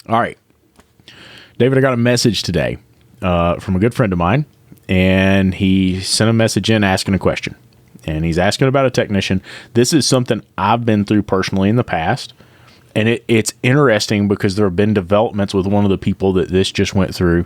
All right. David, I got a message today from a good friend of mine, and he sent a message in asking a question. And he's asking about a technician. This is something I've been through personally in the past. And it's interesting because there have been developments with one of the people that this just went through,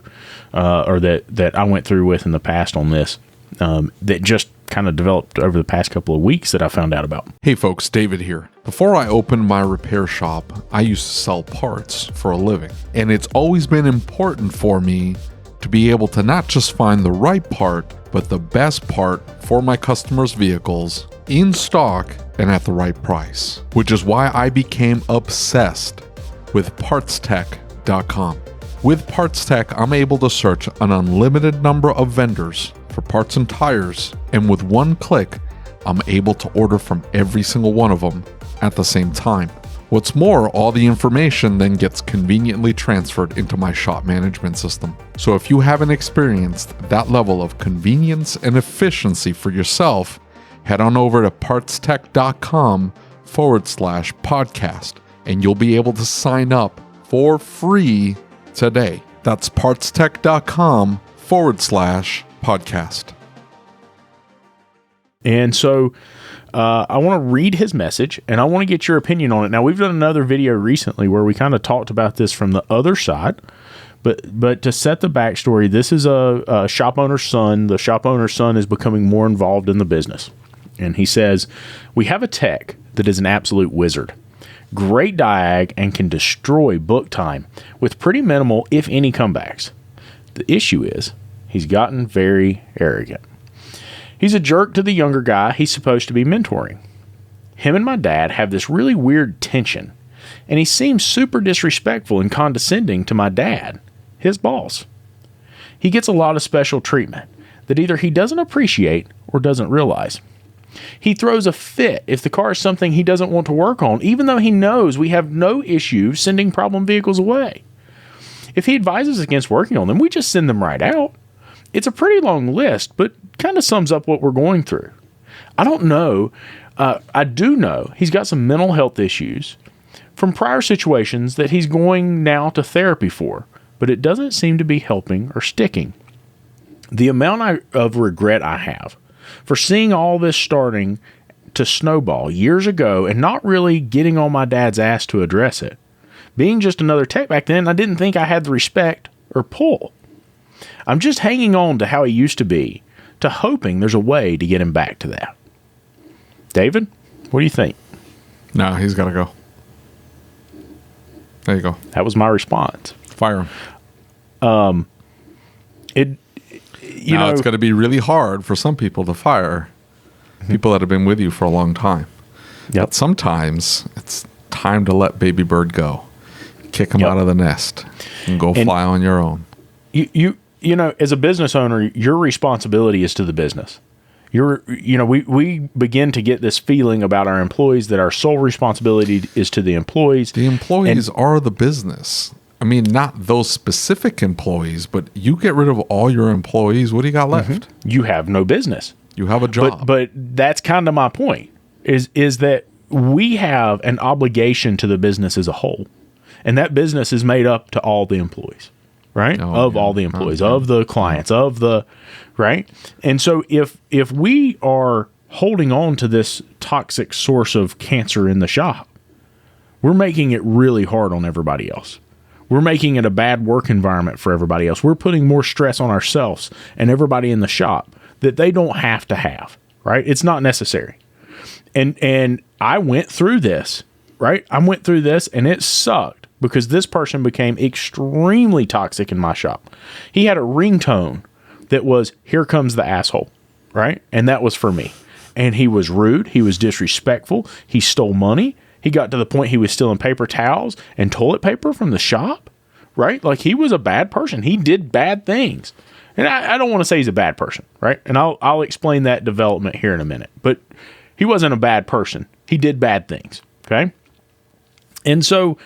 or that I went through with in the past on this, that just kind of developed over the past couple of weeks that I found out about. Hey folks, David here. Before I opened my repair shop, I used to sell parts for a living. And it's always been important for me to be able to not just find the right part, but the best part for my customers' vehicles in stock and at the right price, which is why I became obsessed with PartsTech.com. With PartsTech, I'm able to search an unlimited number of vendors for parts and tires, and with one click, I'm able to order from every single one of them at the same time. What's more, all the information then gets conveniently transferred into my shop management system. So if you haven't experienced that level of convenience and efficiency for yourself, head on over to partstech.com/podcast and you'll be able to sign up for free today. That's partstech.com/podcast. And so I want to read his message, and I want to get your opinion on it. Now, we've done another video recently where we kind of talked about this from the other side, but to set the backstory, this is a shop owner's son. The shop owner's son is becoming more involved in the business. And he says, we have a tech that is an absolute wizard. Great diag and can destroy book time with pretty minimal, if any, comebacks. The issue is he's gotten very arrogant. He's a jerk to the younger guy he's supposed to be mentoring. Him and my dad have this really weird tension, and he seems super disrespectful and condescending to my dad, his boss. He gets a lot of special treatment that either he doesn't appreciate or doesn't realize. He throws a fit if the car is something he doesn't want to work on, even though he knows we have no issue sending problem vehicles away. If he advises against working on them, we just send them right out. It's a pretty long list, but kind of sums up what we're going through. I don't know. I do know he's got some mental health issues from prior situations that he's going now to therapy for, but it doesn't seem to be helping or sticking. The amount of regret I have for seeing all this starting to snowball years ago and not really getting on my dad's ass to address it. Being just another tech back then, I didn't think I had the respect or pull. I'm just hanging on to how he used to be, to hoping there's a way to get him back to that. David, what do you think? No, he's got to go. There you go. That was my response. Fire him. You know, it's going to be really hard for some people to fire people that have been with you for a long time. Yep. But sometimes it's time to let baby bird go. Kick him out of the nest and go fly on your own. You know, as a business owner, your responsibility is to the business. We begin to get this feeling about our employees that our sole responsibility is to the employees. The employees are the business. I mean, not those specific employees, but you get rid of all your employees, what do you got left? Mm-hmm. You have no business. You have a job. But that's kind of my point, is that we have an obligation to the business as a whole. And that business is made up to all the employees, right? All the employees, of the clients, right? And so if we are holding on to this toxic source of cancer in the shop, we're making it really hard on everybody else. We're making it a bad work environment for everybody else. We're putting more stress on ourselves and everybody in the shop that they don't have to have, right? It's not necessary. And I went through this, right? I went through this and it sucked because this person became extremely toxic in my shop. He had a ringtone that was, "Here comes the asshole," right? And that was for me. And he was rude. He was disrespectful. He stole money. He got to the point he was stealing paper towels and toilet paper from the shop, right? Like, he was a bad person. He did bad things. And I don't want to say he's a bad person, right? And I'll explain that development here in a minute. But he wasn't a bad person. He did bad things, okay? And so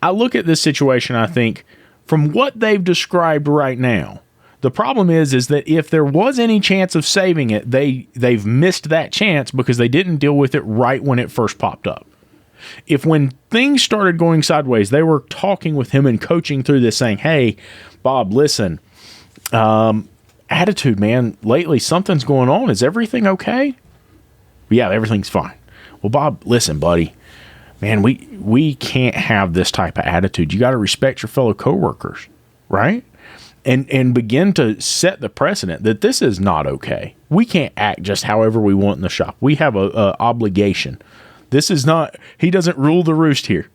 I look at this situation, I think, from what they've described right now, the problem is that if there was any chance of saving it, they've missed that chance because they didn't deal with it right when it first popped up. If when things started going sideways, they were talking with him and coaching through this saying, hey, Bob, listen, attitude, man, lately something's going on. Is everything okay? Yeah, everything's fine. Well, Bob, listen, buddy, man, we can't have this type of attitude. You got to respect your fellow coworkers, right? And begin to set the precedent that this is not okay. We can't act just however we want in the shop. We have a obligation. This is not, he doesn't rule the roost here.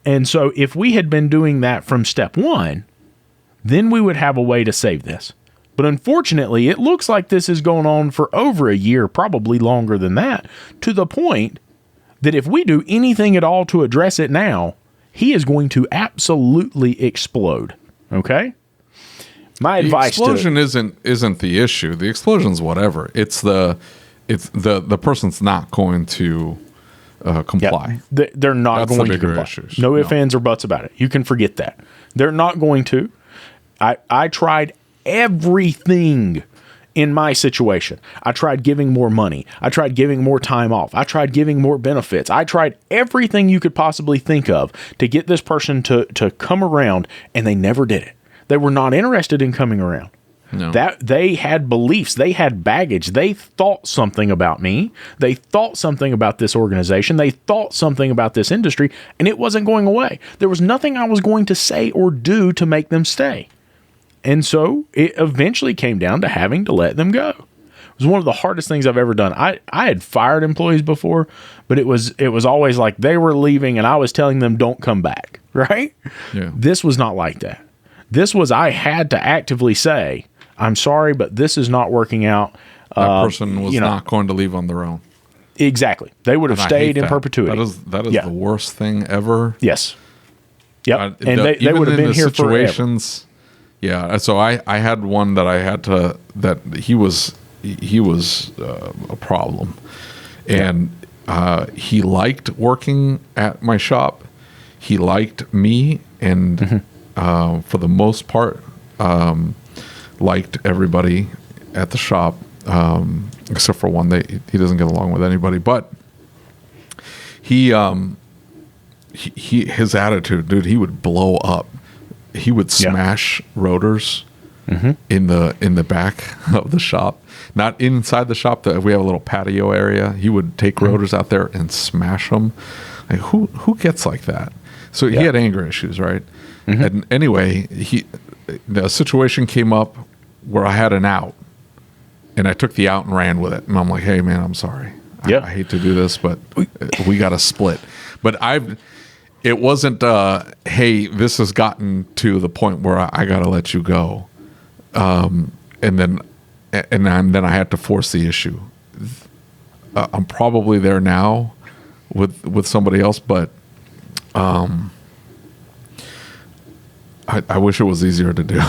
And so if we had been doing that from step one, then we would have a way to save this. But unfortunately, it looks like this is going on for over a year, probably longer than that, to the point that if we do anything at all to address it now, he is going to absolutely explode. Okay? My advice to the explosion isn't the issue. The explosion's whatever. It's the person's not going to comply. Yep. They're not going to comply. Issues. No ifs, ands, or buts about it. You can forget that. They're not going to. I tried everything in my situation. I tried giving more money. I tried giving more time off. I tried giving more benefits. I tried everything you could possibly think of to get this person to come around, and they never did it. They were not interested in coming around. No. That they had beliefs, they had baggage, they thought something about me, they thought something about this organization, they thought something about this industry, and it wasn't going away. There was nothing I was going to say or do to make them stay. And so it eventually came down to having to let them go. It was one of the hardest things I've ever done. I had fired employees before, but it was always like they were leaving and I was telling them don't come back, right? Yeah. This was not like that. This was, I had to actively say, I'm sorry, but this is not working out. That person was not going to leave on their own. Exactly. They would have stayed in perpetuity. That is the worst thing ever. Yes. Yep. And they would have been here situations. Forever. Yeah. So I had one that I had to, that he was a problem. And he liked working at my shop. He liked me and for the most part, liked everybody at the shop, except for one. He doesn't get along with anybody. But he his attitude, dude, he would blow up. He would smash rotors in the back of the shop, not inside the shop. We have a little patio area. He would take rotors out there and smash them. Like who gets like that? So he had anger issues, right? And anyway, the situation came up where I had an out, and I took the out and ran with it. And I'm like, "Hey, man, I'm sorry. I hate to do this, but we got to split." But it wasn't. Hey, this has gotten to the point where I got to let you go, and then I had to force the issue. I'm probably there now with somebody else, but. I wish it was easier to do.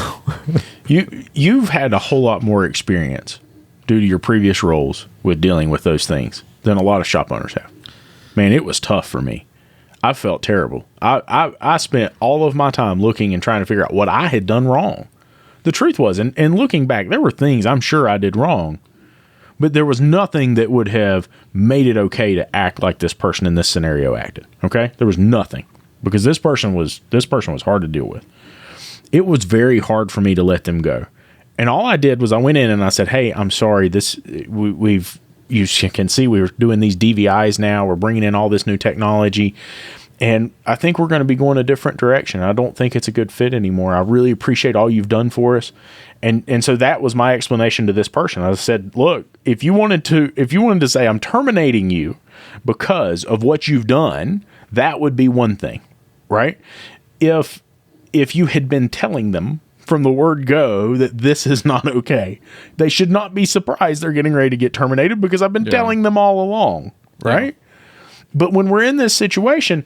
You've had a whole lot more experience due to your previous roles with dealing with those things than a lot of shop owners have. Man, it was tough for me. I felt terrible. I spent all of my time looking and trying to figure out what I had done wrong. The truth was, and looking back, there were things I'm sure I did wrong, but there was nothing that would have made it okay to act like this person in this scenario acted. Okay? There was nothing, because this person was hard to deal with. It was very hard for me to let them go. And all I did was I went in and I said, "Hey, I'm sorry. You can see we were doing these DVIs now. We're bringing in all this new technology. And I think we're going to be going a different direction. I don't think it's a good fit anymore. I really appreciate all you've done for us." And so that was my explanation to this person. I said, "Look, if you wanted to say I'm terminating you because of what you've done, that would be one thing, right? If you had been telling them from the word go that this is not okay, they should not be surprised they're getting ready to get terminated, because I've been telling them all along, right? Yeah. But when we're in this situation,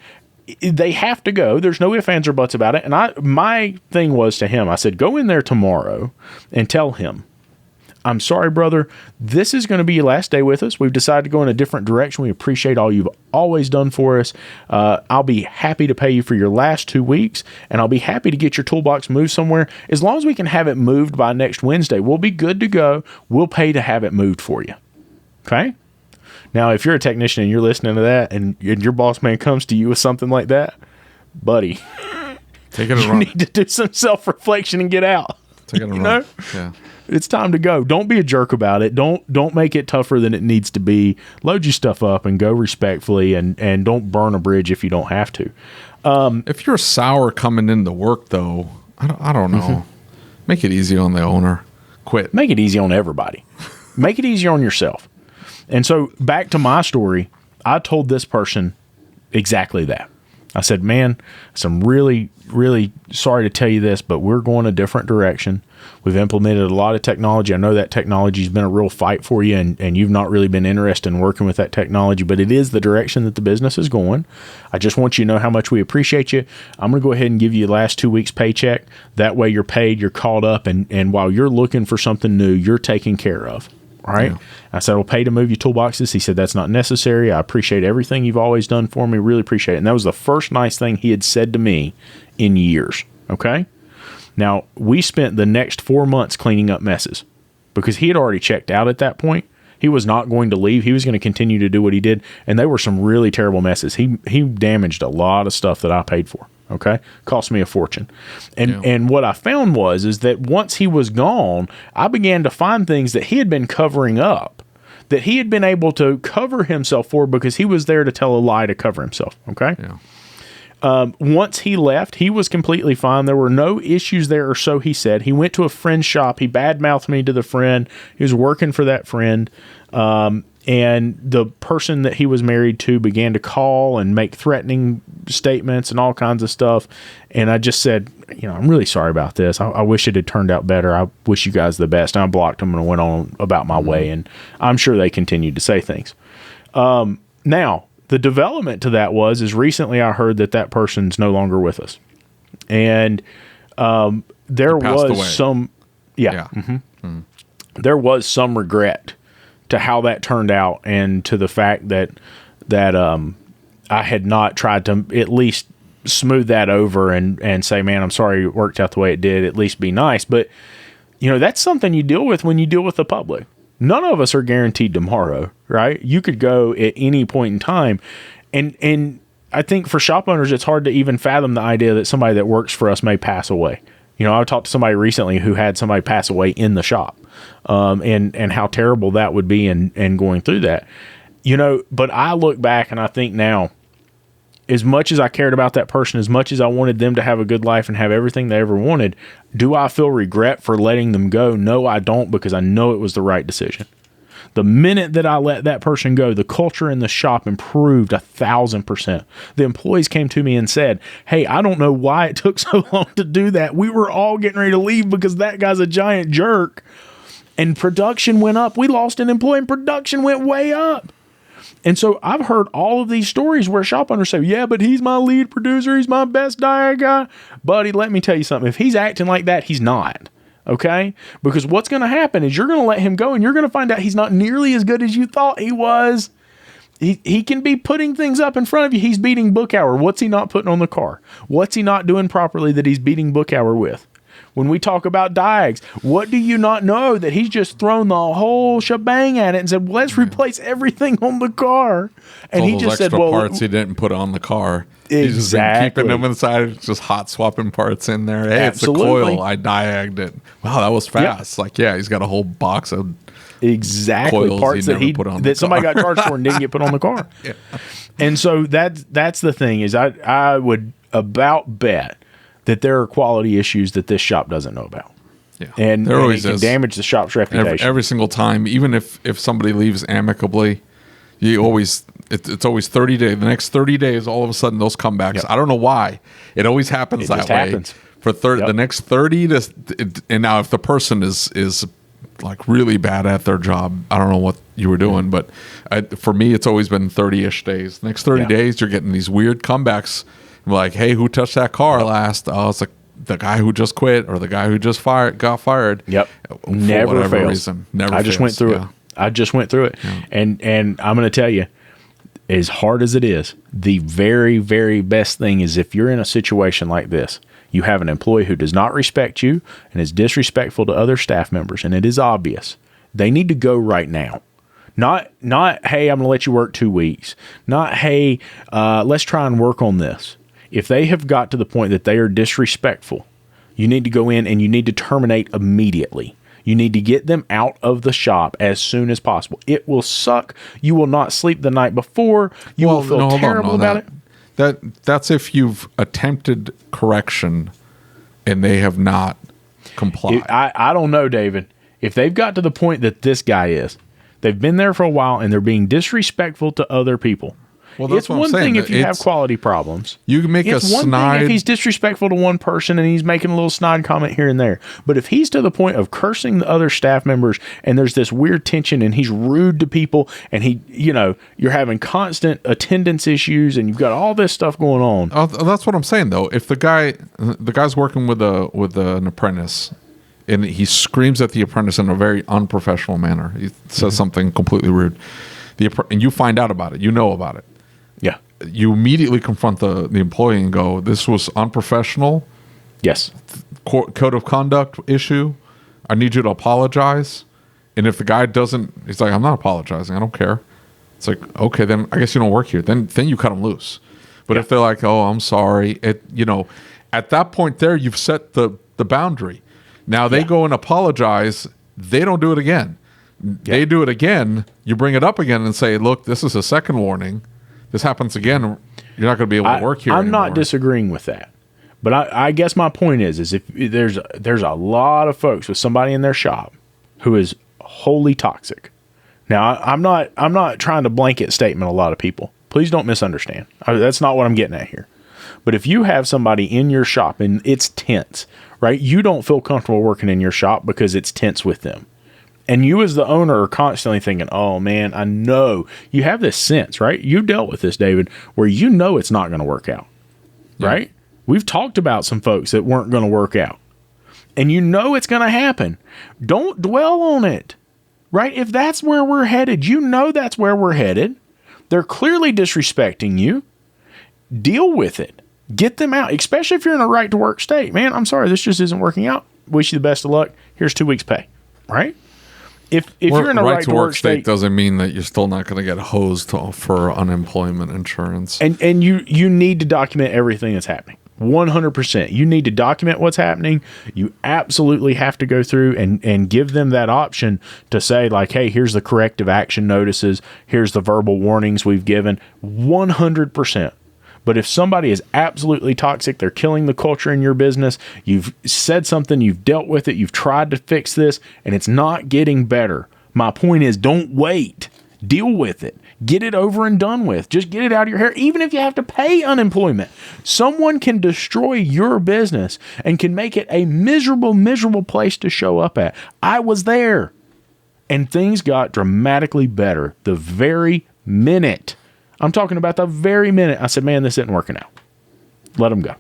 they have to go. There's no ifs, ands, or buts about it. And my thing was to him, I said, go in there tomorrow and tell him, I'm sorry, brother, this is going to be your last day with us. We've decided to go in a different direction. We appreciate all you've always done for us. I'll be happy to pay you for your last 2 weeks, and I'll be happy to get your toolbox moved somewhere. As long as we can have it moved by next Wednesday, we'll be good to go. We'll pay to have it moved for you. Okay? Now, if you're a technician and you're listening to that and your boss man comes to you with something like that, buddy, take it and you run. need to do some self-reflection and get out. Take it and run. Know? Yeah. It's time to go. Don't be a jerk about it. Don't make it tougher than it needs to be. Load your stuff up and go respectfully, and don't burn a bridge if you don't have to. If you're sour coming into work, though, I don't know. Make it easy on the owner. Quit. Make it easy on everybody. Make it easier on yourself. And so back to my story, I told this person exactly that. I said, man, I'm really, really sorry to tell you this, but we're going a different direction. We've implemented a lot of technology. I know that technology has been a real fight for you, and you've not really been interested in working with that technology, but it is the direction that the business is going. I just want you to know how much we appreciate you. I'm going to go ahead and give you the last 2 weeks' paycheck. That way you're paid, you're caught up, and while you're looking for something new, you're taken care of. All right. Yeah. I said, I'll pay to move your toolboxes. He said, that's not necessary. I appreciate everything you've always done for me. Really appreciate it. And that was the first nice thing he had said to me in years. Okay. Now, we spent the next 4 months cleaning up messes because he had already checked out at that point. He was not going to leave. He was going to continue to do what he did. And they were some really terrible messes. He damaged a lot of stuff that I paid for. Okay. Cost me a fortune. And what I found is that once he was gone, I began to find things that he had been covering up, that he had been able to cover himself for because he was there to tell a lie to cover himself. Okay. Yeah. Once he left, he was completely fine. There were no issues there, or so he said. He went to a friend's shop. He badmouthed me to the friend. He was working for that friend. And the person that he was married to began to call and make threatening statements and all kinds of stuff. And I just said, I'm really sorry about this. I wish it had turned out better. I wish you guys the best. And I blocked him and went on about my way. And I'm sure they continued to say things. Now, the development to that is recently I heard that person's no longer with us. And there was some, there was some regret to how that turned out, and to the fact that I had not tried to at least smooth that over and say, man, I'm sorry it worked out the way it did, at least be nice. But, that's something you deal with when you deal with the public. None of us are guaranteed tomorrow, right? You could go at any point in time. And I think for shop owners, it's hard to even fathom the idea that somebody that works for us may pass away. I talked to somebody recently who had somebody pass away in the shop, and how terrible that would be and going through that. But I look back and I think now, as much as I cared about that person, as much as I wanted them to have a good life and have everything they ever wanted, do I feel regret for letting them go? No, I don't, because I know it was the right decision. The minute that I let that person go, the culture in the shop improved 1,000%. The employees came to me and said, hey, I don't know why it took so long to do that. We were all getting ready to leave because that guy's a giant jerk. And production went up. We lost an employee and production went way up. And so I've heard all of these stories where shop owners say, yeah, but he's my lead producer. He's my best diet guy. Buddy, let me tell you something. If he's acting like that, he's not. Okay? Because what's going to happen is you're going to let him go and you're going to find out he's not nearly as good as you thought he was. He can be putting things up in front of you. He's beating book hour. What's he not putting on the car? What's he not doing properly that he's beating book hour with? When we talk about diags, what do you not know that he's just thrown the whole shebang at it and said, well, let's replace everything on the car. And he just said, well, parts he didn't put on the car. Exactly. He's just been keeping them inside, just hot swapping parts in there. Hey, Absolutely. It's a coil. I diagged it. Wow, that was fast. Yep. He's got a whole box of parts that somebody got charged for and didn't get put on the car. Yeah. And so that's the thing is I would about bet that there are quality issues that this shop doesn't know about. Yeah. And it can damage the shop's reputation. Every single time, even if somebody leaves amicably, it's always 30 days. The next 30 days, all of a sudden, those comebacks. Yep. I don't know why. It always happens that way. Happens. For the next 30 and now if the person is like really bad at their job, I don't know what you were doing, but for me, it's always been 30-ish days. The next 30 days, you're getting these weird comebacks. Like, hey, who touched that car last? Oh, it's like the guy who just quit or the guy who just got fired. Yep. Never fails. Reason. I just went through it. Yeah. And I'm going to tell you, as hard as it is, the very, very best thing is if you're in a situation like this, you have an employee who does not respect you and is disrespectful to other staff members, and it is obvious. They need to go right now. Not, hey, I'm going to let you work 2 weeks. Not, hey, let's try and work on this. If they have got to the point that they are disrespectful, you need to go in and you need to terminate immediately. You need to get them out of the shop as soon as possible. It will suck. You will not sleep the night before. You will feel terrible about it. That's if you've attempted correction and they have not complied. I don't know, David. If they've got to the point that this guy is, they've been there for a while and they're being disrespectful to other people. Well, that's it's what I'm one saying. thing if you have quality problems. You can make it's a one snide. thing if he's disrespectful to one person and he's making a little snide comment here and there. But if he's to the point of cursing the other staff members and there's this weird tension and he's rude to people and you're having constant attendance issues and you've got all this stuff going on. Oh, that's what I'm saying though. If the guy's working with an apprentice and he screams at the apprentice in a very unprofessional manner, he says something completely rude, and you find out about it, you know about it. Yeah. You immediately confront the employee and go, this was unprofessional. Yes. Code of conduct issue. I need you to apologize. And if the guy doesn't, he's like, I'm not apologizing. I don't care. It's like, okay, then I guess you don't work here. Then you cut them loose. But if they're like, oh, I'm sorry. At that point there, you've set the boundary. Now they go and apologize. They don't do it again. They do it again. You bring it up again and say, look, this is a second warning. This happens again, you're not going to be able to work here anymore. Not disagreeing with that. But I guess my point is if there's a lot of folks with somebody in their shop who is wholly toxic. Now, I'm not trying to blanket statement a lot of people. Please don't misunderstand. That's not what I'm getting at here. But if you have somebody in your shop and it's tense, right? You don't feel comfortable working in your shop because it's tense with them. And you as the owner are constantly thinking, oh, man, I know. You have this sense, right? You've dealt with this, David, where you know it's not going to work out, right? We've talked about some folks that weren't going to work out. And you know it's going to happen. Don't dwell on it, right? If that's where we're headed, you know that's where we're headed. They're clearly disrespecting you. Deal with it. Get them out, especially if you're in a right-to-work state. Man, I'm sorry, this just isn't working out. Wish you the best of luck. Here's 2 weeks' pay, right? If you're in a right to work state, doesn't mean that you're still not going to get hosed for unemployment insurance. And you need to document everything that's happening. 100%. You need to document what's happening. You absolutely have to go through and give them that option to say like, hey, here's the corrective action notices. Here's the verbal warnings we've given. 100%. But if somebody is absolutely toxic, they're killing the culture in your business, you've said something, you've dealt with it, you've tried to fix this, and it's not getting better. My point is, don't wait. Deal with it. Get it over and done with. Just get it out of your hair, even if you have to pay unemployment. Someone can destroy your business and can make it a miserable, miserable place to show up at. I was there. And things got dramatically better the very minute. I'm talking about the very minute I said, man, this isn't working out. Let them go.